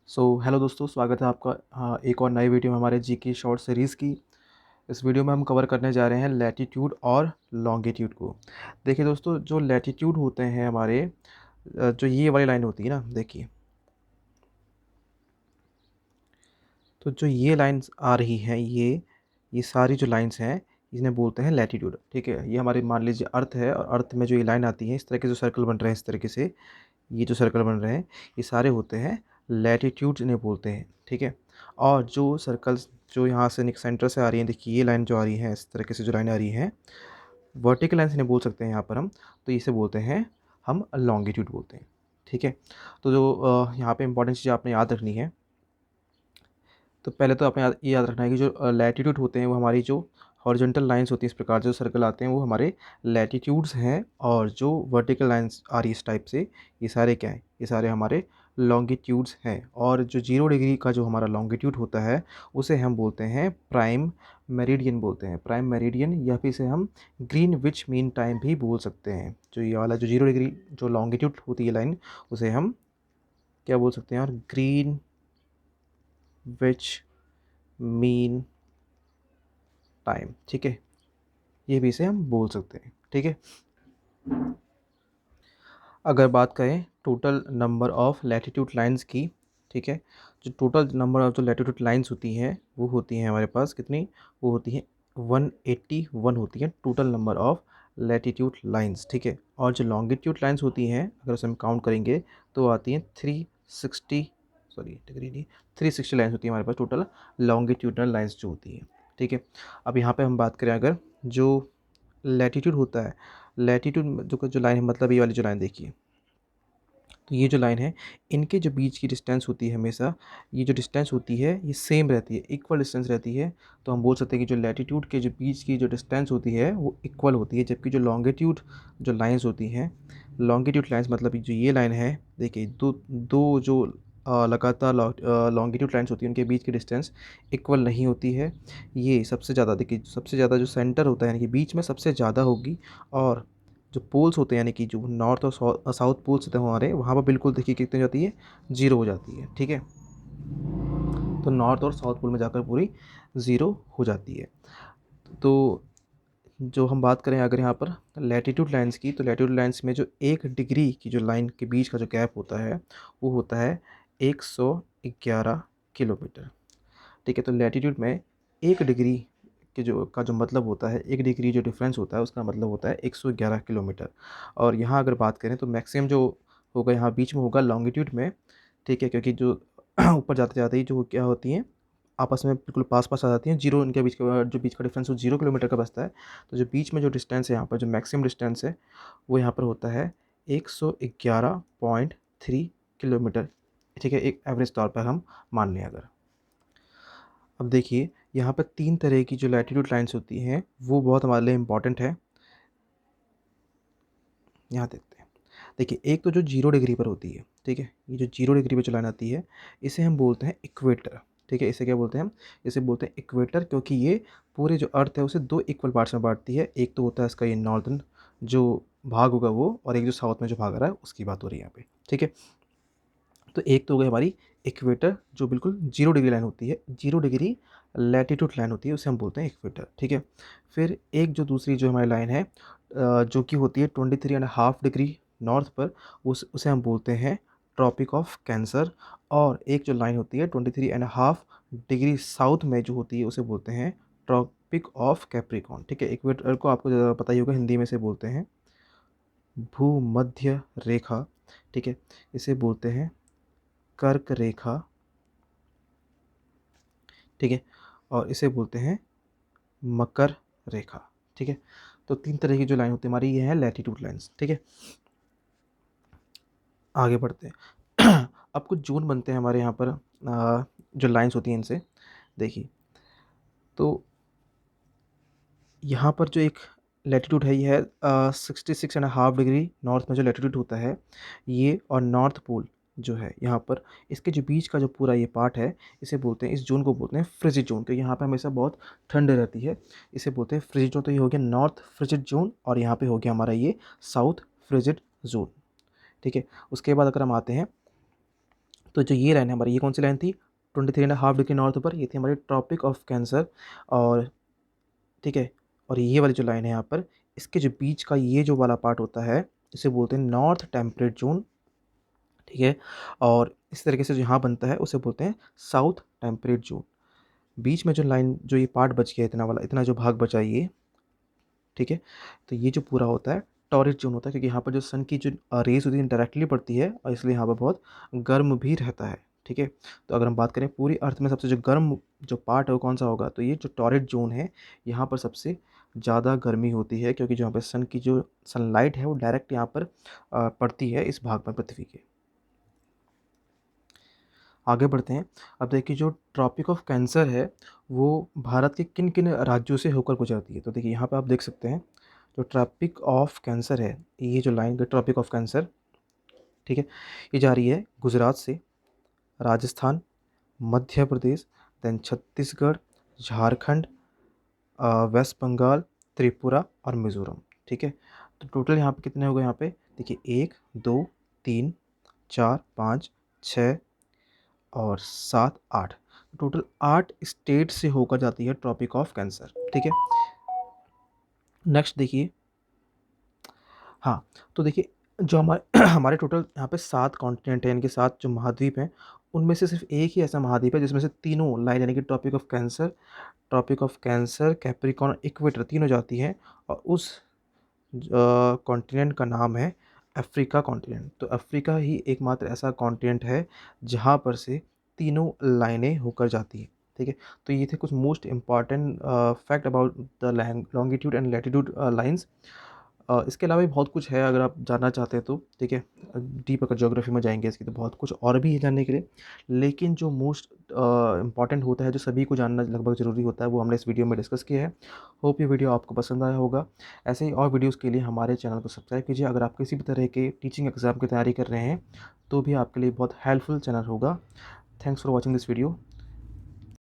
Hello दोस्तों, स्वागत है आपका एक और नई वीडियो में हमारे जी की शॉर्ट सीरीज़ की। इस वीडियो में हम कवर करने जा रहे हैं लैटीट्यूड और लॉन्गिट्यूड को। देखिए दोस्तों, जो लैटीट्यूड होते हैं हमारे, जो ये वाली लाइन होती है ना, देखिए, तो जो ये लाइंस आ रही हैं, ये सारी जो लाइंस हैं, इन्हें बोलते हैं लैटीट्यूड। ठीक है, ये हमारे मान लीजिए अर्थ है, और अर्थ में जो ये लाइन आती है, इस तरह के जो सर्कल बन रहे हैं, इस तरीके से ये जो सर्कल बन रहे हैं, ये सारे होते हैं लैटीट्यूड्स, इन्हें बोलते हैं। ठीक है, और जो सर्कल्स जो यहाँ से सेंटर से आ रही हैं, देखिए ये लाइन जो आ रही है, इस तरीके से जो लाइन आ रही है, वर्टिकल लाइन इन्हें बोल सकते हैं यहाँ पर हम, तो इसे बोलते हैं हम लॉन्गिट्यूड बोलते हैं। ठीक है, तो जो यहाँ पे इंपॉर्टेंट चीज़ आपने याद रखनी है, तो पहले तो आपने ये याद रखना है कि जो लैटीट्यूड होते हैं वो हमारी जो हॉरिजॉन्टल लाइंस होती हैं, इस प्रकार जो सर्कल आते हैं वो हमारे लैटीट्यूड्स हैं, और जो वर्टिकल लाइंस आ रही है इस टाइप से, ये सारे क्या हैं, ये सारे हमारे लॉन्गिट्यूड्स हैं। और जो 0 डिग्री का जो हमारा लॉन्गिट्यूड होता है उसे हम बोलते हैं प्राइम मेरिडियन बोलते हैं, प्राइम मेरिडियन, या फिर इसे हम ग्रीनविच मीन टाइम भी बोल सकते हैं। जो ये वाला जो 0 डिग्री जो लॉन्गिट्यूड होती है लाइन, उसे हम क्या बोल सकते हैं, और ग्रीनविच मीन टाइम। ठीक है, ये भी इसे हम बोल सकते हैं। ठीक है, अगर बात करें total number of latitude lines की, ठीक है, जो टोटल नंबर ऑफ़ जो लैटीट्यूड लाइंस होती हैं वो होती हैं हमारे पास कितनी, वो होती हैं 181 होती हैं total number of latitude lines. ठीक है, और जो लॉन्गिट्यूड लाइंस होती हैं, अगर उसे हम काउंट करेंगे तो आती हैं 360, सॉरी डिग्री नहीं, 360 लाइंस होती हैं हमारे पास टोटल लॉन्गिट्यूडनल लाइंस जो होती हैं। ठीक है, अब यहाँ पे हम बात करें, अगर जो लैटीट्यूड होता है, लैटीट्यूड जो लाइन है, मतलब ये वाली जो लाइन देखिए, तो ये जो लाइन है, इनके जो बीच की डिस्टेंस होती है हमेशा, ये जो डिस्टेंस होती है ये सेम रहती है, इक्वल डिस्टेंस रहती है। तो हम बोल सकते हैं कि जो लैटीट्यूड के जो बीच की जो डिस्टेंस होती है वो इक्वल होती है, जबकि जो लॉन्गिट्यूड जो लाइंस होती हैं, लॉन्गिट्यूड लाइंस मतलब जो ये लाइन है, देखिए दो दो जो लगातार लॉन्गिट्यूड लाइंस होती हैं उनके बीच की डिस्टेंस इक्वल नहीं होती है। ये सबसे ज़्यादा, देखिए सबसे ज़्यादा जो सेंटर होता है, यानी कि बीच में सबसे ज़्यादा होगी, और जो पोल्स होते हैं, यानी कि जो नॉर्थ और साउथ पोल्स होते हैं हमारे, वहाँ पर बिल्कुल देखिए कितनी हो जाती है, 0 हो जाती है। ठीक है, तो नॉर्थ और साउथ पोल में जाकर पूरी 0 हो जाती है। तो जो हम बात करें अगर यहाँ पर लैटीट्यूड लाइंस की, तो लैटीट्यूड लाइंस में जो 1 डिग्री की जो लाइन के बीच का जो गैप होता है वो होता है 111 किलोमीटर। ठीक है, तो लैटीट्यूड में 1 डिग्री के जो मतलब होता है, 1 डिग्री जो डिफरेंस होता है उसका मतलब होता है 111 किलोमीटर। और यहाँ अगर बात करें तो मैक्सिमम जो होगा यहाँ बीच में होगा लॉन्गिट्यूड में। ठीक है, क्योंकि जो ऊपर जाते जाते ही जो क्या होती हैं, आपस में बिल्कुल पास पास आ जाती हैं, जीरो इनके बीच का जो बीच का डिफरेंस वो 0 किलोमीटर का बचता है। तो जो बीच में जो डिस्टेंस है, यहाँ पर जो मैक्सिमम डिस्टेंस है वो यहाँ पर होता है 111.3 किलोमीटर। ठीक है, एक एवरेज तौर पर हम मान लें अगर। अब देखिए, यहाँ पर 3 तरह की जो लैटीट्यूड लाइन्स होती हैं वो बहुत हमारे लिए इम्पॉर्टेंट है। यहाँ देखते हैं, देखिए एक तो जो 0 डिग्री पर होती है, ठीक है, ये जो 0 डिग्री पर जो लाइन आती है इसे हम बोलते हैं इक्वेटर। ठीक है, इसे क्या बोलते हैं हम, इसे बोलते हैं इक्वेटर, क्योंकि ये पूरे जो अर्थ है उसे 2 इक्वल पार्ट्स में बांटती है। एक तो होता है इसका ये नॉर्दर्न जो भाग होगा वो, और एक जो साउथ में जो भाग आ रहा है उसकी बात हो रही है यहाँ पे। ठीक है, तो एक तो हो गई हमारी इक्वेटर, जो बिल्कुल 0 डिग्री लाइन होती है, 0 डिग्री लैटीट्यूड लाइन होती है, उसे हम बोलते हैं इक्वेटर। ठीक है, फिर एक जो दूसरी जो हमारी लाइन है, जो कि होती है 23.5 डिग्री नॉर्थ पर, उसे हम बोलते हैं ट्रॉपिक ऑफ कैंसर। और एक जो लाइन होती है 23.5 डिग्री साउथ में जो होती है उसे बोलते हैं ट्रॉपिक ऑफ कैप्रिकॉर्न। ठीक है, इक्वेटर को आपको ज़्यादा पता ही होगा, हिंदी में से बोलते हैं भूमध्य रेखा। ठीक है, इसे बोलते हैं कर्क रेखा। ठीक है, और इसे बोलते हैं मकर रेखा। ठीक है, तो 3 तरह की जो लाइन होती है हमारी, ये है लैटीट्यूड लाइंस। ठीक है, आगे बढ़ते हैं। अब कुछ जोन बनते हैं हमारे यहाँ पर, जो लाइंस होती हैं इनसे, देखिए, तो यहाँ पर जो एक लैटीट्यूड है ये है 66.5 डिग्री नॉर्थ में जो लैटीट्यूड होता है ये, और नॉर्थ पोल जो है यहाँ पर, इसके जो बीच का जो पूरा ये पार्ट है, इसे बोलते हैं, इस जोन को बोलते हैं फ्रिजिड जोन। तो यहाँ पे हमेशा बहुत ठंड रहती है, इसे बोलते हैं फ्रिजिड जोन। तो ये हो गया नॉर्थ फ्रिजिड जोन, और यहाँ पे हो गया हमारा ये साउथ फ्रिजिड जोन। ठीक है, उसके बाद अगर हम आते हैं तो जो ये लाइन है हमारी, ये कौन सी लाइन थी, 23.5 डिग्री नॉर्थ पर, ये थी हमारी ट्रॉपिक ऑफ कैंसर। और ठीक है, और ये वाली जो लाइन है यहाँ पर, इसके जो बीच का ये जो वाला पार्ट होता है, इसे बोलते हैं नॉर्थ टेम्परेट जोन। ठीक है, और इस तरीके से जो यहाँ बनता है उसे बोलते हैं साउथ टेम्परेट जोन। बीच में जो लाइन, जो ये पार्ट बच गया, इतना वाला, इतना जो भाग बचा ये, ठीक है, तो ये जो पूरा होता है टॉरिड जोन होता है, क्योंकि यहाँ पर जो सन की जो रेज होती है डायरेक्टली पड़ती है, और इसलिए यहाँ पर बहुत गर्म भी रहता है। ठीक है, तो अगर हम बात करें पूरी अर्थ में सबसे जो गर्म जो पार्ट है वो कौन सा होगा, तो ये जो टॉरिड जोन है, यहाँ पर सबसे ज़्यादा गर्मी होती है, क्योंकि जो यहाँ पर सन की जो सनलाइट है वो डायरेक्ट यहाँ पर पड़ती है इस भाग में पृथ्वी के। आगे बढ़ते हैं। अब देखिए जो ट्रॉपिक ऑफ कैंसर है वो भारत के किन किन राज्यों से होकर गुजरती है, तो देखिए यहाँ पे आप देख सकते हैं जो ट्रॉपिक ऑफ कैंसर है, ये जो लाइन ट्रॉपिक ऑफ कैंसर, ठीक है, ये जा रही है गुजरात से, राजस्थान, मध्य प्रदेश, देन छत्तीसगढ़, झारखंड, वेस्ट बंगाल, त्रिपुरा और मिज़ोरम। ठीक है, तो टोटल यहाँ पे कितने हो गए, यहाँ पे देखिए 1 2 3 4 5 6 और 7 8, टोटल 8 स्टेट से होकर जाती है ट्रॉपिक ऑफ कैंसर। ठीक है, नेक्स्ट देखिए। हाँ, तो देखिए जो हमारे हमारे टोटल यहाँ पे 7 कॉन्टिनेंट हैं, इनके 7 जो महाद्वीप हैं, उनमें से सिर्फ एक ही ऐसा महाद्वीप है जिसमें से तीनों लाइन, यानी कि Tropic of Cancer, Capricorn, equator, तीनों जाती हैं, और उस कॉन्टिनेंट का नाम है अफ्रीका कॉन्टिनेंट। तो अफ्रीका ही एकमात्र ऐसा कॉन्टिनेंट है जहाँ पर से तीनों लाइनें होकर जाती हैं। ठीक है, तो ये थे कुछ most important fact about the longitude and latitude lines. इसके अलावा भी बहुत कुछ है, अगर आप जानना चाहते हैं तो। ठीक है, डीप अगर ज्योग्राफी में जाएंगे इसकी तो बहुत कुछ और भी है जानने के लिए, लेकिन जो मोस्ट इम्पॉर्टेंट होता है, जो सभी को जानना लगभग ज़रूरी होता है, वो हमने इस वीडियो में डिस्कस किया है। होप ये वीडियो आपको पसंद आया होगा। ऐसे ही और वीडियोज़ के लिए हमारे चैनल को सब्सक्राइब कीजिए। अगर आप किसी भी तरह के टीचिंग एग्ज़ाम की तैयारी कर रहे हैं तो भी आपके लिए बहुत हेल्पफुल चैनल होगा। Thanks for watching this video.